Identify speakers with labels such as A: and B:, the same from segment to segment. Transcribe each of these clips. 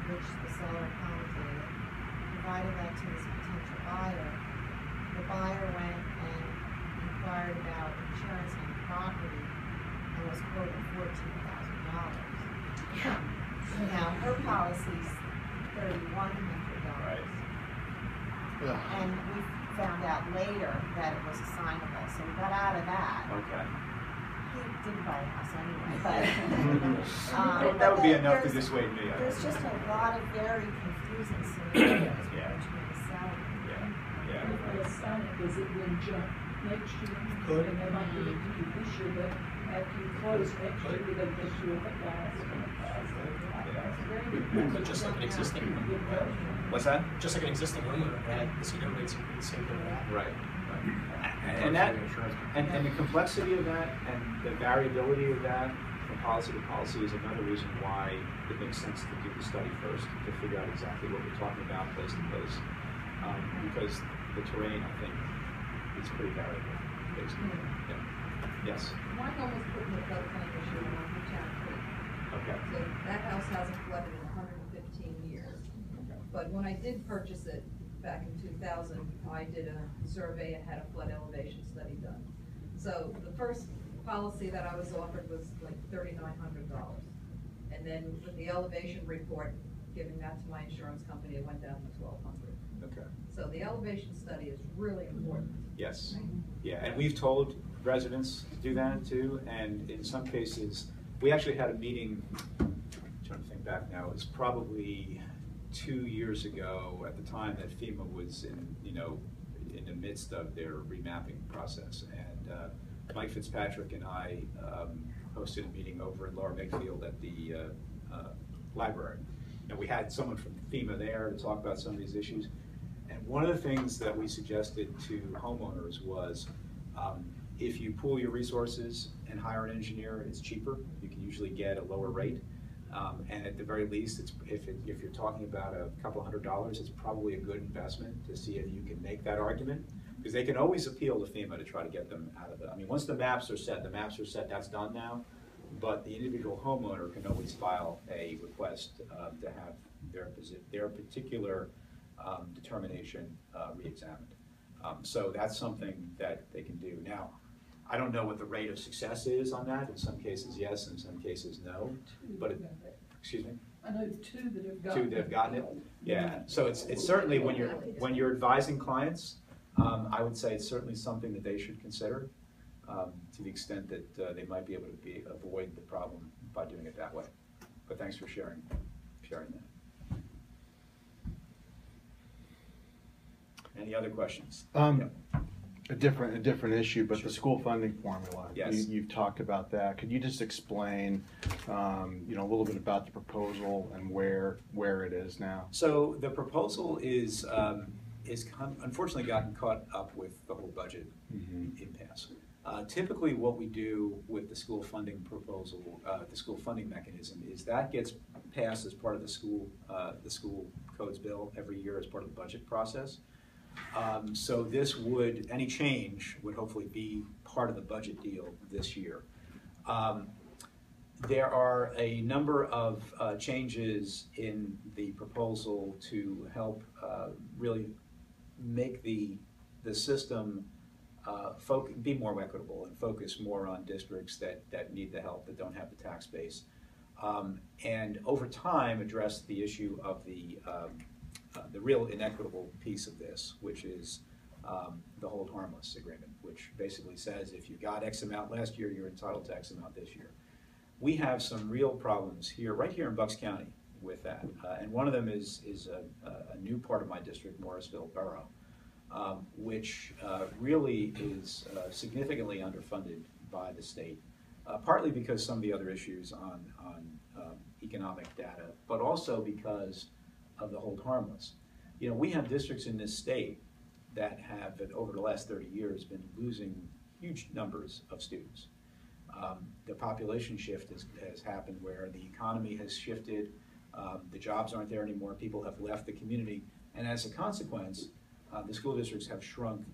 A: which the seller accommodated, provided that to his potential buyer. The buyer went and inquired about insurance on the property and was quoted $14,000. Now, her policy's $3,100.
B: Right.
A: And we found out later that it was assignable, so we got out of that.
B: Okay.
A: He didn't buy the house anyway, but
B: that would be enough to dissuade me.
A: There's just a lot of very confusing scenarios
B: Yeah.
A: between the selling.
B: Yeah.
C: If they assign it, does it then jump next year?
D: Could.
C: And they might give it to you this year, but after you close next year, do they get you a balance?
E: But just like an existing,
B: What's that?
E: just like an existing homeowner had, the cedar rates are the same thing.
B: Right. And that, and the complexity of that, and the variability of that from policy to policy is another reason why it makes sense to do the study first, to figure out exactly what we're talking about place to place. Because the terrain, I think, is pretty variable, basically. Yeah. Yes?
F: My home was put in the floodplain this year on Town Creek.
B: Okay.
F: So that house hasn't flooded in 115 years.
B: Okay.
F: But when I did purchase it back in 2000, I did a survey and had a flood elevation study done. So the first policy that I was offered was like $3,900. And then with the elevation report, giving that to my insurance company, it went down to $1,200.
B: Okay.
F: So the elevation study is really important.
B: Yes. Yeah, and we've told residents to do that too, and in some cases, we actually had a meeting, I'm trying to think back now, it was probably 2 years ago at the time that FEMA was in the midst of their remapping process, and Mike Fitzpatrick and I hosted a meeting over in Lower Makefield at the library. And we had someone from FEMA there to talk about some of these issues. And one of the things that we suggested to homeowners was if you pool your resources and hire an engineer, it's cheaper. You can usually get a lower rate. And at the very least, if you're talking about a couple $100, it's probably a good investment to see if you can make that argument. Because they can always appeal to FEMA to try to get them out of it. I mean, once the maps are set, that's done now. But the individual homeowner can always file a request to have their particular determination re-examined. So that's something that they can do. Now, I don't know what the rate of success is on that. In some cases, yes. In some cases, no. But excuse me.
C: I know two that have gotten it.
B: Two that have gotten it. Yeah. So it's certainly when you're advising clients, I would say it's certainly something that they should consider to the extent that they might be able to avoid the problem by doing it that way. But thanks for sharing that. Any other questions?
D: Yeah. A different issue, but the school funding formula.
B: Yes.
D: You've talked about that. Could you just explain, a little bit about the proposal and where it is now?
B: So the proposal is unfortunately gotten caught up with the whole budget impasse. Typically, what we do with the school funding proposal, the school funding mechanism, is that gets passed as part of the school codes bill every year as part of the budget process. So any change would hopefully be part of the budget deal this year. There are a number of changes in the proposal to help really make the system be more equitable and focus more on districts that need the help, that don't have the tax base, and over time address the issue of the real inequitable piece of this, which is the hold harmless agreement, which basically says if you got X amount last year, you're entitled to X amount this year. We have some real problems right here in Bucks County with that, and one of them is a new part of my district, Morrisville Borough, which really is significantly underfunded by the state, partly because some of the other issues on economic data, but also because of the hold harmless. We have districts in this state that have, over the last 30 years, been losing huge numbers of students. The population shift has happened where the economy has shifted, the jobs aren't there anymore, people have left the community, and as a consequence, the school districts have shrunk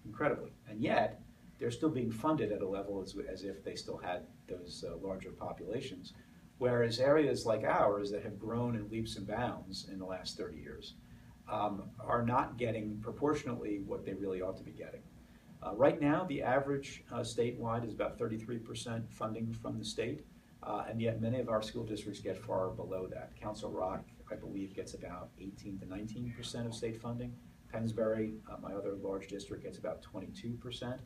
B: incredibly, and yet they're still being funded at a level as if they still had those larger populations, Whereas areas like ours that have grown in leaps and bounds in the last 30 years are not getting proportionately what they really ought to be getting. Right now, the average statewide is about 33% funding from the state, and yet many of our school districts get far below that. Council Rock, I believe, gets about 18 to 19% of state funding. Pennsbury, my other large district, gets about 22%.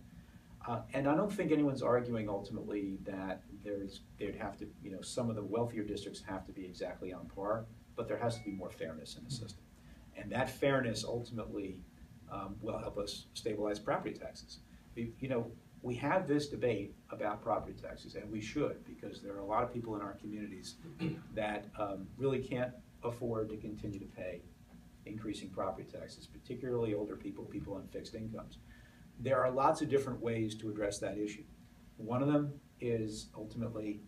B: And I don't think anyone's arguing ultimately that there'd have to, some of the wealthier districts have to be exactly on par, but there has to be more fairness in the system. And that fairness ultimately will help us stabilize property taxes. We have this debate about property taxes, and we should, because there are a lot of people in our communities that really can't afford to continue to pay increasing property taxes, particularly older people, people on fixed incomes. There are lots of different ways to address that issue. One of them is ultimately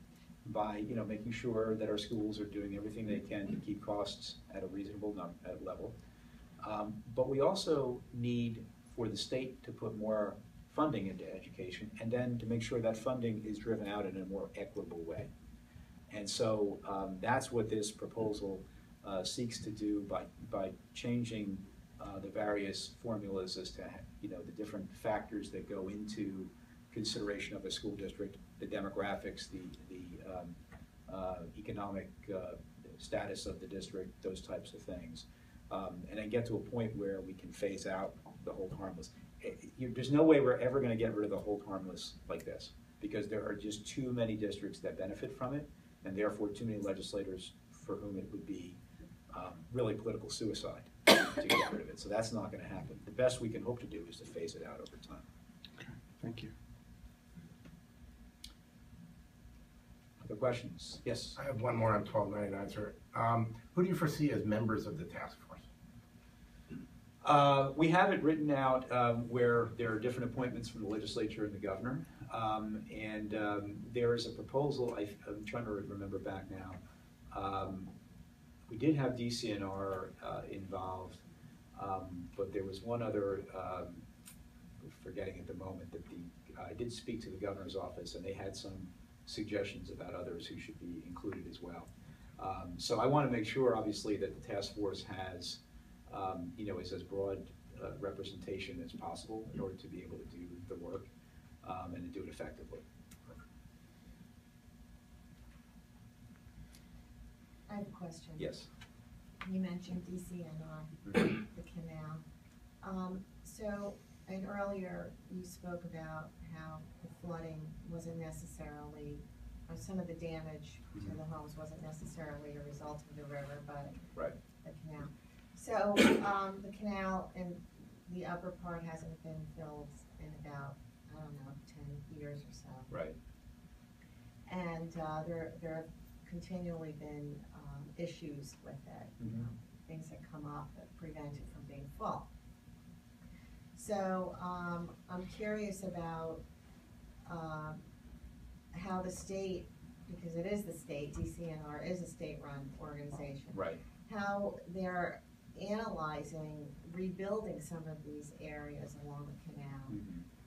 B: by making sure that our schools are doing everything they can to keep costs at a reasonable level. But we also need for the state to put more funding into education, and then to make sure that funding is driven out in a more equitable way. And so that's what this proposal seeks to do by changing the various formulas as to the different factors that go into consideration of a school district, the demographics, the economic status of the district, those types of things, and then get to a point where we can phase out the hold harmless. There's no way we're ever going to get rid of the hold harmless like this, because there are just too many districts that benefit from it, and therefore too many legislators for whom it would be really political suicide to get rid of it. So that's not going to happen. The best we can hope to do is to phase it out over time.
D: Okay, thank you.
B: Other questions? Yes?
G: I have one more on 1299, sir. Who do you foresee as members of the task force?
B: We have it written out where there are different appointments from the legislature and the governor. There is a proposal, I'm trying to remember back now. We did have DCNR involved, but there was one other, forgetting at the moment, that I did speak to the governor's office, and they had some suggestions about others who should be included as well. So I want to make sure, obviously, that the task force has, is as broad representation as possible in order to be able to do the work and to do it effectively.
A: I have a question.
B: Yes.
A: You mentioned DCNR, the canal. And earlier you spoke about how the flooding wasn't necessarily, or some of the damage to the homes wasn't necessarily a result of the river, but the canal. So the canal in the upper part hasn't been filled in about, 10 years or so.
B: Right.
A: And there have continually been issues with it, things that come up that prevent it from being full. So I'm curious about how the state, because it is the state, DCNR is a state-run organization,
B: Right.
A: how they're analyzing rebuilding some of these areas along the canal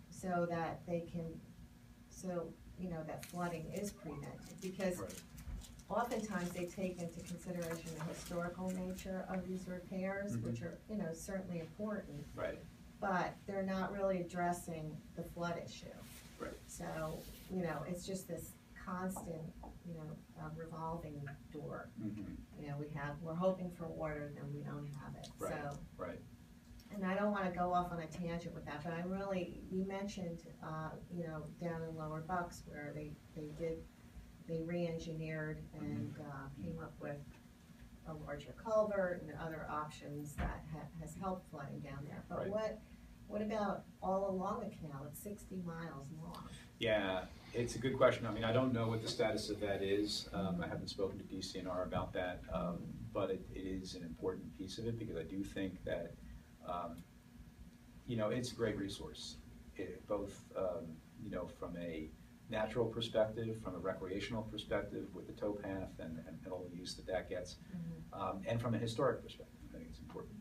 A: so that they can, that flooding is prevented, because oftentimes they take into consideration the historical nature of these repairs, which are, certainly important.
B: Right.
A: But they're not really addressing the flood issue.
B: Right.
A: So, it's just this constant, revolving door. We're hoping for water, then we don't have it.
B: Right.
A: So,
B: right.
A: and I don't want to go off on a tangent with that, but you mentioned, down in Lower Bucks where they re-engineered and came up with a larger culvert and other options that has helped flooding down there. But what about all along the canal? It's 60 miles long.
B: Yeah, it's a good question. I mean, I don't know what the status of that is. I haven't spoken to DCNR about that, but it is an important piece of it, because I do think that, it's a great resource, both, from a natural perspective, from a recreational perspective with the towpath and all the use that gets, and from a historic perspective. I think it's important.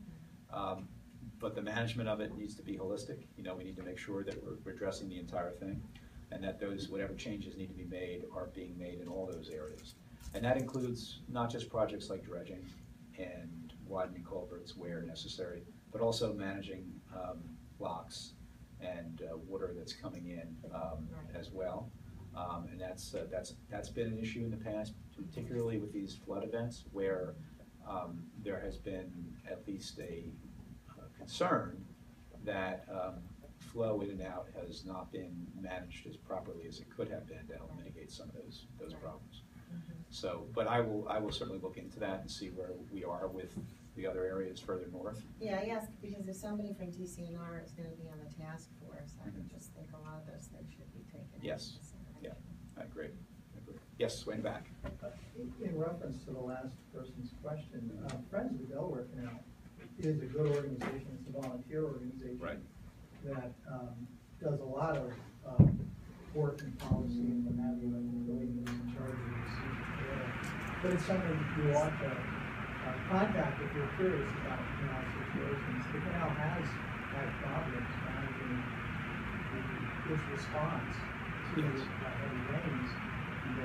B: But the management of it needs to be holistic. We need to make sure that we're addressing the entire thing, and that whatever changes need to be made are being made in all those areas. And that includes not just projects like dredging and widening culverts where necessary, but also managing locks and water that's coming in as well. And that's been an issue in the past, particularly with these flood events where there has been at least a concern that flow in and out has not been managed as properly as it could have been to help mitigate some of those problems. So, but I will certainly look into that and see where we are with the other areas further north.
A: Yeah, yes, because if somebody from TCNR is gonna be on the task force, I would just think a lot of those things should be taken into
B: Yes.
A: consideration.
B: I agree. Yes, way in the back.
H: In reference to the last person's question, Friends of the Delaware Canal is a good organization. It's a volunteer organization.
B: Right.
H: That does a lot of work and policy and what have you, and really is in charge of the decision there. But it's something you ought to contact if you're curious about canal situations. The canal has had problems managing its response to heavy rains. And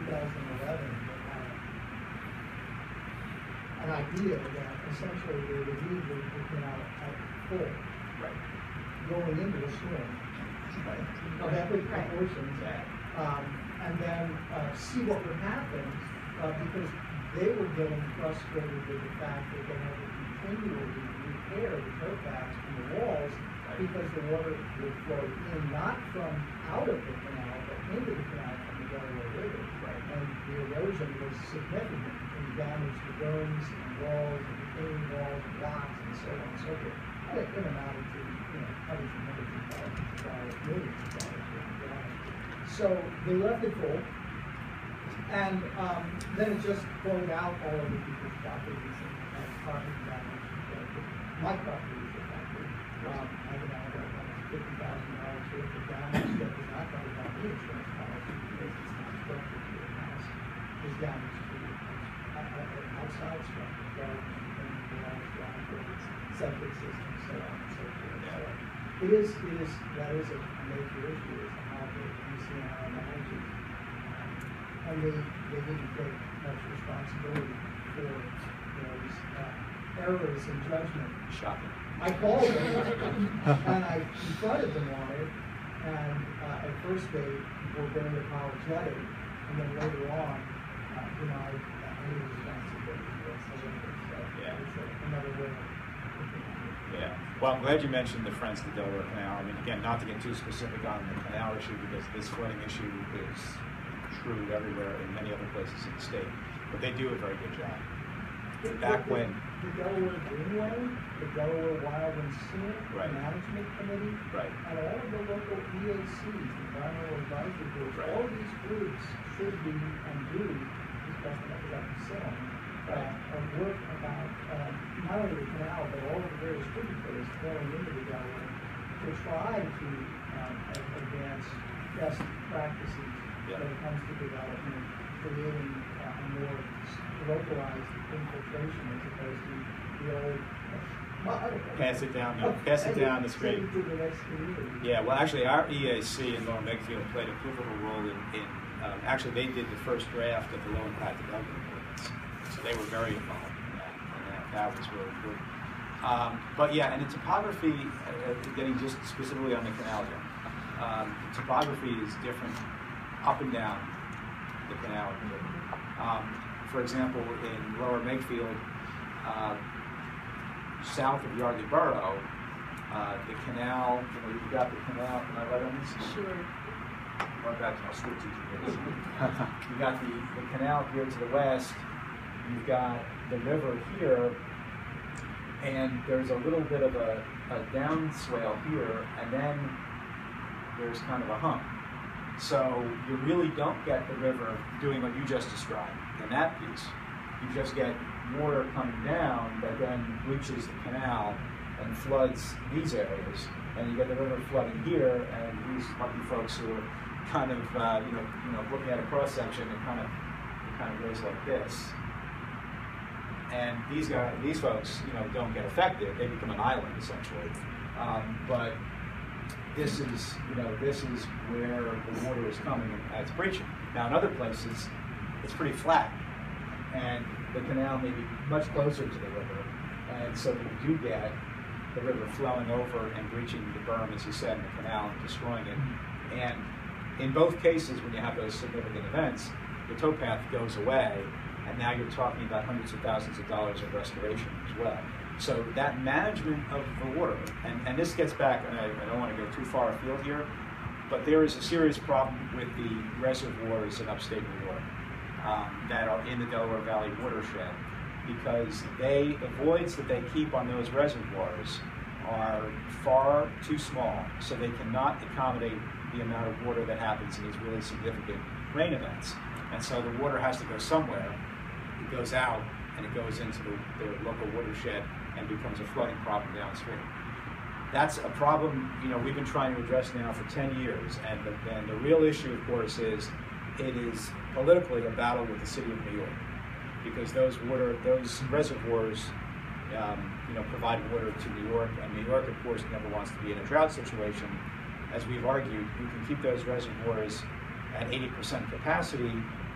H: 2011, they had an idea that essentially they would leave the canal at full.
B: Right.
H: Going into a storm. Of epic proportions. And then see what would happen, because they were getting frustrated with the fact that they had to continually repair the towpacks from the walls because the water would flow in, not from out of the canal, but into the canal from the Delaware River. And the erosion was significant and damaged the domes and walls and retaining walls and locks and so on and so forth. And it amounted to, hundreds and hundreds of thousands of dollars, millions of dollars worth of damage. So they left it full, and then it just flowed out all over people's properties and property damage. My property was affected. I had about $50,000 worth of damage that was not covered by the insurance policy because it's not structured to the house. It was damage to the outside structure, gardens and garage driveways, septic systems, so on and so forth. So that is a major issue is how the DCNR manages. And they didn't take much responsibility for those errors in judgment.
B: Shocking.
H: I called them and I confronted them on it, and at first they were very apologetic, and then later on, I knew responsibility for it.
B: Yeah.
H: It's another way of looking at it.
B: Yeah. Well, I'm glad you mentioned the Friends of the Delaware Canal. I mean, again, not to get too specific on the canal issue because this flooding issue is true everywhere in many other places in the state, but they do a very good job. Back when
H: The Delaware Greenway, the Delaware Wild and Scenic Management Committee, and all of the local EACs, environmental advisory groups, all of these groups should be and do, especially after that film, work about not only the canal, but all of the various tributaries flowing into the Delaware to try to advance best practices when it comes to development, creating a more localized infiltration as opposed to the old
B: pass it down the street.
H: To the next community.
B: Yeah, well, actually, our EAC in Lower Megfield played a pivotal role in actually, they did the first draft of the low impact development ordinance, so they were very involved in that, and that was really good. But yeah, and the topography, getting just specifically on the canal again, the topography is different up and down the canal. For example, in Lower Megfield, south of Yardley Borough, the canal, you've got the canal, am I right on this?
A: Sure.
B: Going back to my school teaching days. You got the canal here to the west, you've got the river here, and there's a little bit of a downswale here, and then there's kind of a hump. So you really don't get the river doing what you just described in that piece. You just get water coming down that then reaches the canal and floods these areas, and you get the river flooding here, and these lucky folks who are kind of looking at a cross section, it kind of goes like this. And these folks, don't get affected; they become an island essentially. But this is where the water is coming and it's breaching. Now, in other places, it's pretty flat. And the canal may be much closer to the river. And so you do get the river flowing over and breaching the berm, as you said, in the canal and destroying it. And in both cases, when you have those significant events, the towpath goes away, and now you're talking about hundreds of thousands of dollars of restoration as well. So that management of the water, and this gets back, and I don't want to go too far afield here, but there is a serious problem with the reservoirs in upstate New York that are in the Delaware Valley watershed, because the voids that they keep on those reservoirs are far too small, so they cannot accommodate the amount of water that happens in these really significant rain events. And so the water has to go somewhere. It goes out and it goes into the local watershed and becomes a flooding problem downstream. That's a problem, you know, we've been trying to address now for 10 years, and the real issue, of course, is it is politically a battle with the city of New York, because those reservoirs, you know, provide water to New York, and New York, of course, never wants to be in a drought situation. As we've argued, you can keep those reservoirs at 80% capacity,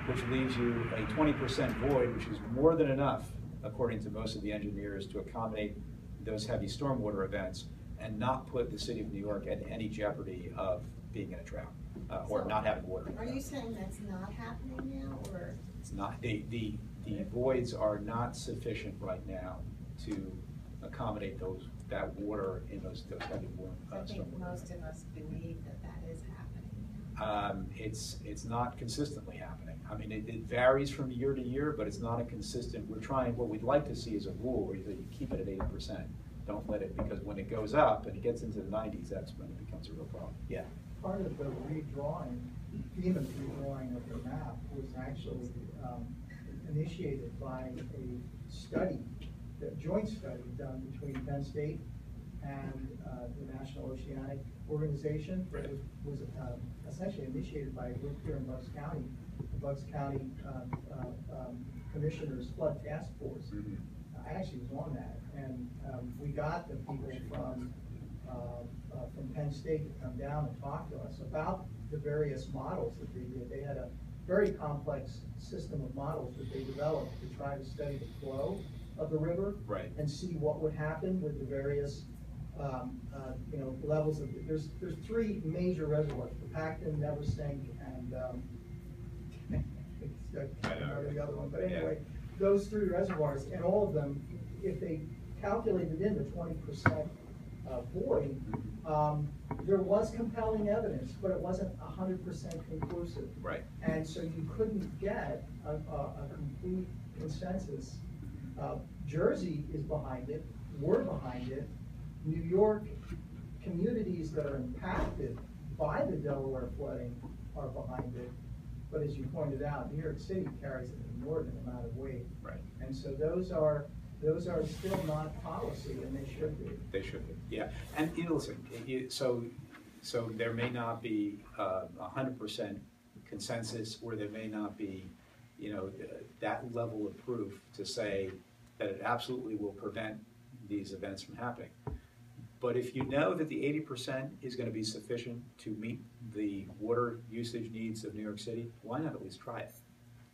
B: which leaves you a 20% void, which is more than enough, according to most of the engineers, to accommodate those heavy stormwater events and not put the city of New York at any jeopardy of being in a drought or
A: So,
B: not having water.
A: Are you saying that's not happening now, or?
B: It's not, the voids are not sufficient right now to accommodate that water in those heavy
A: I think
B: stormwater
A: most
B: events.
A: of us believe that is happening.
B: It's not consistently happening. I mean, it varies from year to year, but it's not a consistent. We're trying, what we'd like to see is a rule where you keep it at 80%. Don't let it, because when it goes up and it gets into the 90s, that's when it becomes a real problem. Yeah.
H: Part of the redrawing, FEMA's redrawing of the map was actually initiated by a study, a joint study done between Penn State and the National Oceanic Organization.
B: Right.
H: It was essentially initiated by a group here in Bucks County, the Bucks County Commissioner's Flood Task Force.
B: Mm-hmm.
H: I actually was on that, and we got the people from Penn State to come down and talk to us about the various models that they did. They had a very complex system of models that they developed to try to study the flow of the river,
B: Right.
H: and see what would happen with the various you know, levels of. There's three major reservoirs: the Pacton, Neversink, and I don't know the other one. But anyway, those three reservoirs, and all of them, if they calculated in the 20% void, there was compelling evidence, but it wasn't 100% conclusive.
B: Right.
H: And so you couldn't get a complete consensus. Jersey is behind it, we're behind it. New York communities that are impacted by the Delaware flooding are behind it. But as you pointed out, New York City carries an inordinate amount of weight.
B: Right.
H: And so those are still not policy, and they should be.
B: They should be, yeah. And you know, listen, so there may not be 100% consensus, or there may not be, you know, that level of proof to say that it absolutely will prevent these events from happening. But if you know that the 80% is going to be sufficient to meet the water usage needs of New York City, why not at least try it,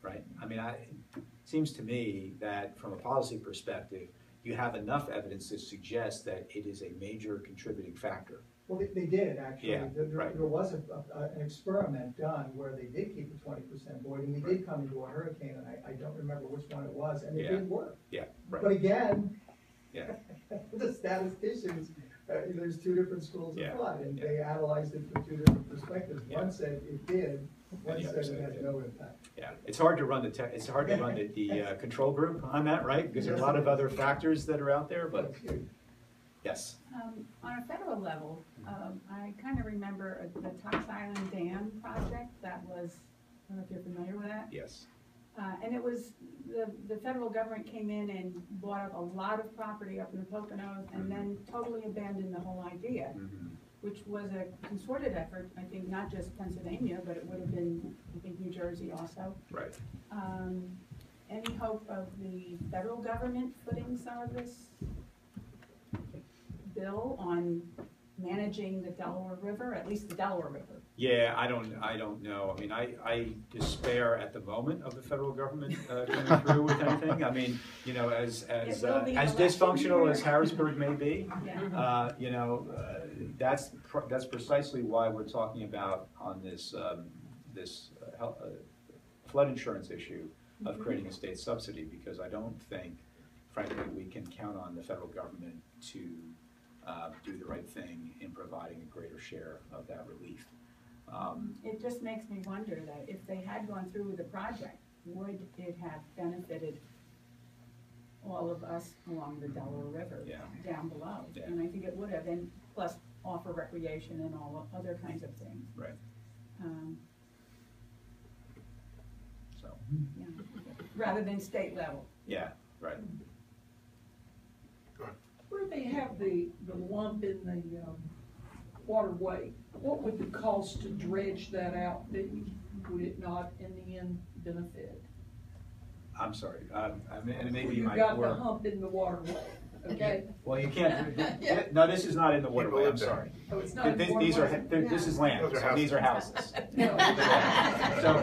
B: right? I mean, it seems to me that from a policy perspective, you have enough evidence to suggest that it is a major contributing factor.
H: Well, they did, actually.
B: Yeah, right.
H: There was an experiment done where they did keep the 20% void, and we did come into a hurricane, and I don't remember which one it was, and it
B: Yeah.
H: did work.
B: Yeah, right.
H: But again,
B: Yeah.
H: the statisticians, there's two different schools of
B: Yeah,
H: thought, and
B: yeah.
H: they analyzed it from two different perspectives.
B: Yeah.
H: One said it did, one
B: the
H: said
B: other
H: it
B: said
H: had
B: it
H: no impact.
B: Yeah, it's hard to run the control group on that, right? Because there are a lot of other factors that are out there, but yes.
I: On a federal level, I kind of remember the Tux Island Dam project that was, I don't know if you're familiar with that.
B: Yes.
I: And it was, the federal government came in and bought up a lot of property up in the Poconos and then totally abandoned the whole idea, which was a concerted effort, I think, not just Pennsylvania, but it would have been, I think, New Jersey also.
B: Right.
I: Any hope of the federal government footing some of this bill on managing the Delaware River, at least the Delaware River?
B: Yeah, I don't know. I mean, I despair at the moment of the federal government coming through with anything. I mean, you know, as dysfunctional as Harrisburg may be, you know, that's precisely why we're talking about on this flood insurance issue of creating a state subsidy, because I don't think, frankly, we can count on the federal government to do the right thing in providing a greater share of that relief.
I: It just makes me wonder that if they had gone through with the project, would it have benefited all of us along the Delaware River down below?
B: Yeah.
I: And I think it would have, and plus offer recreation and all other kinds of things.
B: Right. So.
I: Yeah. Rather than state level.
B: Yeah, right.
C: Where they have the lump in the waterway, what would the cost to dredge that out? Would it not in the end benefit?
B: I'm sorry. I mean, and maybe
C: You've got the hump in the waterway, okay?
B: Well, you can't. No, this is not in the waterway. I'm sorry.
C: Oh, it's not in the waterway?
B: This is land.
G: Those are
B: These are houses.
C: No.
B: So,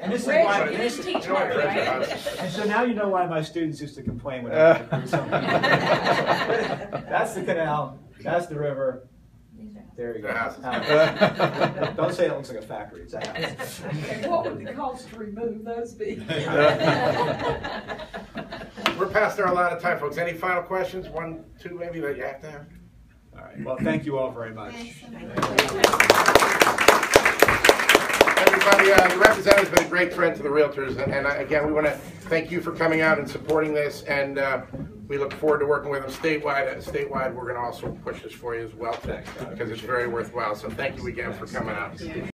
B: and this is
C: Well,
B: why.
C: you didn't teach me, right?
B: And so now you know why my students used to complain when I had to do something. That's the canal. That's the river. There you go. Don't say it looks like a factory. It's a house.
C: And what would the cost to remove those be?
G: We're past our allotted time, folks. Any final questions? One, two, maybe, that you have to have?
B: All right. Well, thank you all very much.
G: Everybody, the representative's been a great friend to the realtors, and again, we want to thank you for coming out and supporting this, and we look forward to working with them statewide. Statewide, we're going to also push this for you as well, because it's very worthwhile. So thank you again for coming out.